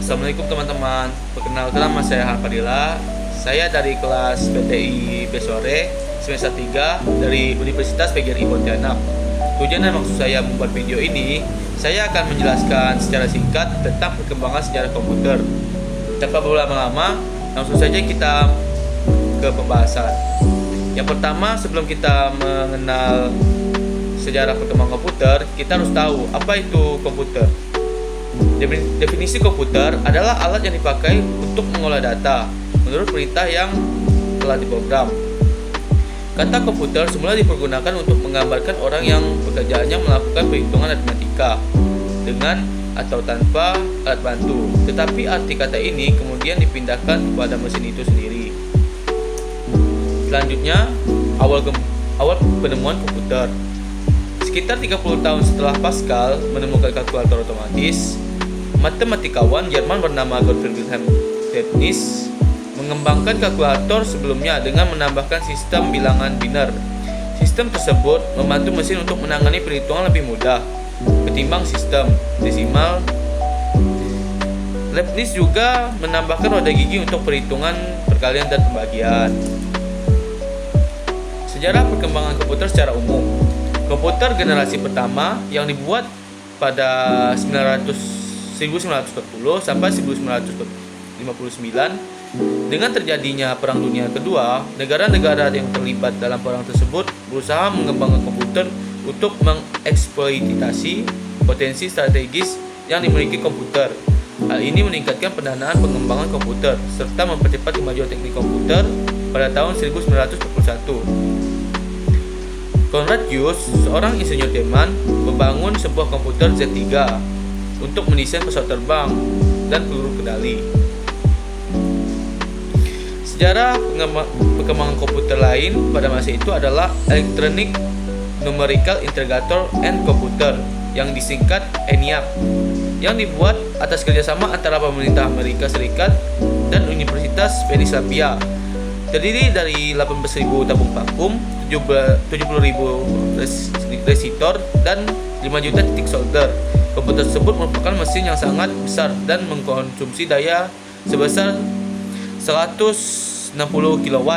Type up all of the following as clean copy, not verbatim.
Assalamualaikum teman-teman. Perkenalkan nama saya Hanfadila. Saya dari kelas PTI Besore semester 3 dari Universitas PGRI Pontianak. Tujuan dan maksud saya membuat video ini, saya akan menjelaskan secara singkat tentang perkembangan sejarah komputer. Tanpa berlama-lama, langsung saja kita ke pembahasan. Yang pertama, sebelum kita mengenal sejarah perkembangan komputer, kita harus tahu apa itu komputer. Definisi komputer adalah alat yang dipakai untuk mengolah data menurut perintah yang telah diprogram. Kata komputer semula dipergunakan untuk menggambarkan orang yang pekerjaannya melakukan perhitungan matematika dengan atau tanpa alat bantu. Tetapi arti kata ini kemudian dipindahkan kepada mesin itu sendiri. Selanjutnya, awal penemuan komputer. Sekitar 30 tahun setelah Pascal menemukan kalkulator otomatis, matematikawan Jerman bernama Gottfried Wilhelm Leibniz mengembangkan kalkulator sebelumnya dengan menambahkan sistem bilangan biner. Sistem tersebut membantu mesin untuk menangani perhitungan lebih mudah ketimbang sistem desimal. Leibniz juga menambahkan roda gigi untuk perhitungan perkalian dan pembagian. Sejarah perkembangan komputer secara umum. Komputer generasi pertama yang dibuat pada 1940 sampai 1959. Dengan terjadinya Perang Dunia Kedua, negara-negara yang terlibat dalam perang tersebut berusaha mengembangkan komputer untuk mengeksploitasi potensi strategis yang dimiliki komputer. Hal ini meningkatkan pendanaan pengembangan komputer serta mempercepat kemajuan teknik komputer pada tahun 1941. Konrad Zuse, seorang insinyur Jerman, membangun sebuah komputer Z3 untuk mendesain pesawat terbang dan peluru kendali. Sejarah perkembangan komputer lain pada masa itu adalah Electronic Numerical Integrator and Computer yang disingkat ENIAC, yang dibuat atas kerjasama antara pemerintah Amerika Serikat dan Universitas Pennsylvania. Terdiri dari 18.000 tabung vakum, 70.000 resistor, dan 5 juta titik solder. Komputer tersebut merupakan mesin yang sangat besar dan mengkonsumsi daya sebesar 160 kW.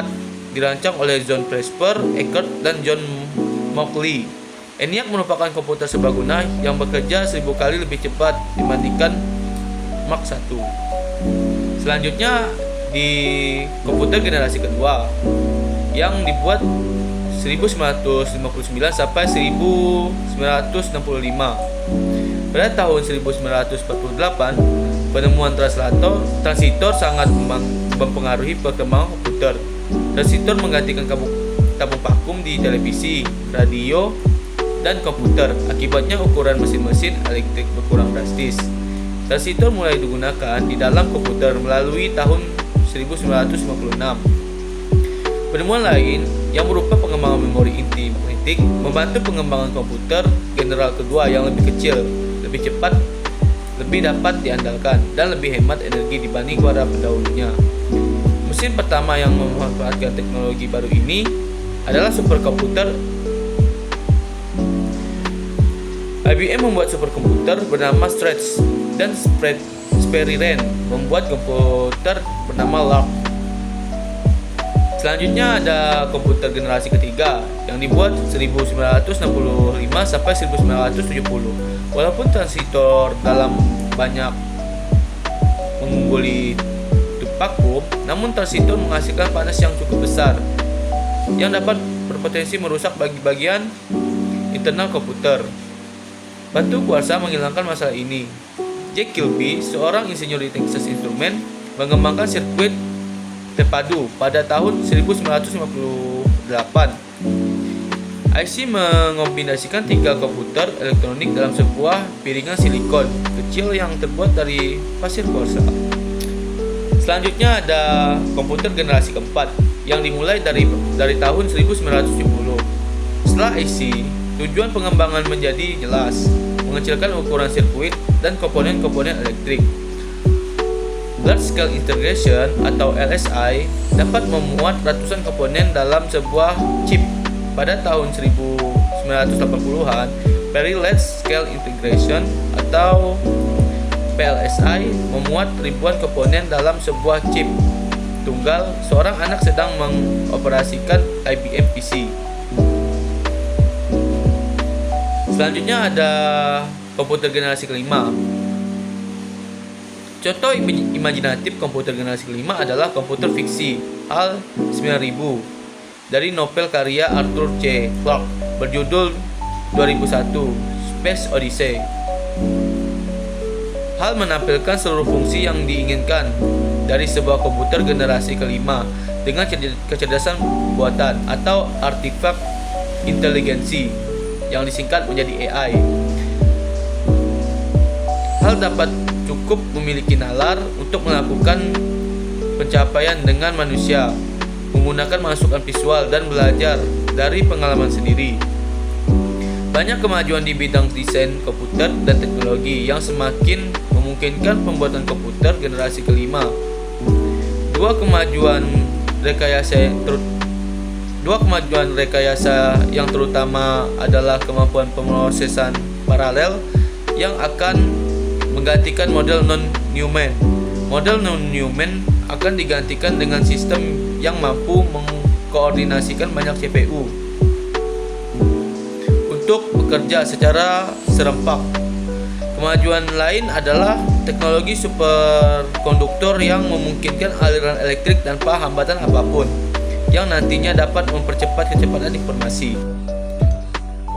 Dirancang oleh John Presper, Eckert, dan John Mauchly. ENIAC merupakan komputer serbaguna yang bekerja 1000 kali lebih cepat dibandingkan Mach 1. Selanjutnya di komputer generasi kedua yang dibuat 1959 sampai 1965. Pada tahun 1948, penemuan transitor sangat mempengaruhi perkembangan komputer. Transitor menggantikan tabung vakum di televisi, radio, dan komputer. Akibatnya ukuran mesin-mesin elektrik berkurang drastis. Transitor mulai digunakan di dalam komputer melalui tahun 1956. Penemuan lain yang berupa pengembangan memori inti magnetik membantu pengembangan komputer general kedua yang lebih kecil, lebih cepat, lebih dapat diandalkan, dan lebih hemat energi dibanding para pendahulunya. Mesin pertama yang memanfaatkan teknologi baru ini adalah superkomputer. IBM membuat superkomputer bernama Stretch dan Sperry Ren membuat komputer bernama Lark. Selanjutnya ada komputer generasi ketiga yang dibuat 1965 sampai 1970. Walaupun transitor dalam banyak mengungguli tube vakum, namun transitor menghasilkan panas yang cukup besar yang dapat berpotensi merusak bagian internal komputer. Batu kuarsa menghilangkan masalah ini. Jack Kilby, seorang insinyur di Texas Instruments, mengembangkan sirkuit terpadu pada tahun 1958. IC mengombinasikan 3 komputer elektronik dalam sebuah piringan silikon kecil yang terbuat dari pasir kuarsa. Selanjutnya ada komputer generasi keempat yang dimulai dari tahun 1970. Setelah IC, tujuan pengembangan menjadi jelas, mengecilkan ukuran sirkuit dan komponen-komponen elektrik. Large Scale Integration atau LSI dapat memuat ratusan komponen dalam sebuah chip. Pada tahun 1980-an, Very Large Scale Integration atau PLSI memuat ribuan komponen dalam sebuah chip tunggal. Seorang anak sedang mengoperasikan IBM PC. Selanjutnya ada komputer generasi kelima. Contoh imajinatif komputer generasi kelima adalah komputer fiksi HAL 9000 dari novel karya Arthur C. Clarke berjudul 2001 Space Odyssey. HAL menampilkan seluruh fungsi yang diinginkan dari sebuah komputer generasi kelima dengan kecerdasan buatan atau artifak inteligensi yang disingkat menjadi AI. HAL dapat cukup memiliki nalar untuk melakukan pencapaian dengan manusia, menggunakan masukan visual dan belajar dari pengalaman sendiri. Banyak kemajuan di bidang desain komputer dan teknologi yang semakin memungkinkan pembuatan komputer generasi kelima. Dua kemajuan rekayasa yang terutama adalah kemampuan pemrosesan paralel yang akan menggantikan model non-Neumann. Model non-Neumann akan digantikan dengan sistem yang mampu mengkoordinasikan banyak CPU untuk bekerja secara serempak. Kemajuan lain adalah teknologi superkonduktor yang memungkinkan aliran elektrik tanpa hambatan apapun, yang nantinya dapat mempercepat kecepatan informasi.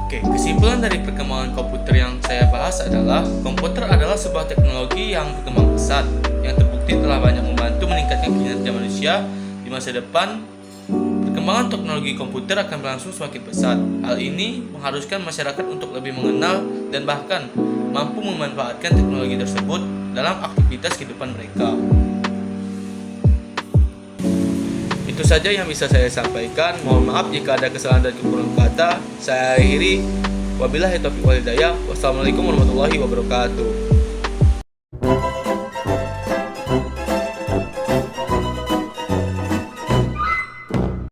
Oke, kesimpulan dari perkembangan komputer yang saya bahas adalah komputer adalah sebuah teknologi yang berkembang pesat, yang terbukti telah banyak membantu meningkatkan kinerja manusia di masa depan. Perkembangan teknologi komputer akan berlangsung semakin pesat. Hal ini mengharuskan masyarakat untuk lebih mengenal dan bahkan mampu memanfaatkan teknologi tersebut dalam aktivitas kehidupan mereka. Itu saja yang bisa saya sampaikan. Mohon maaf jika ada kesalahan dan kekurangan kata. Saya akhiri. Wabillahi taufiq wal hidayah. Wassalamualaikum warahmatullahi wabarakatuh.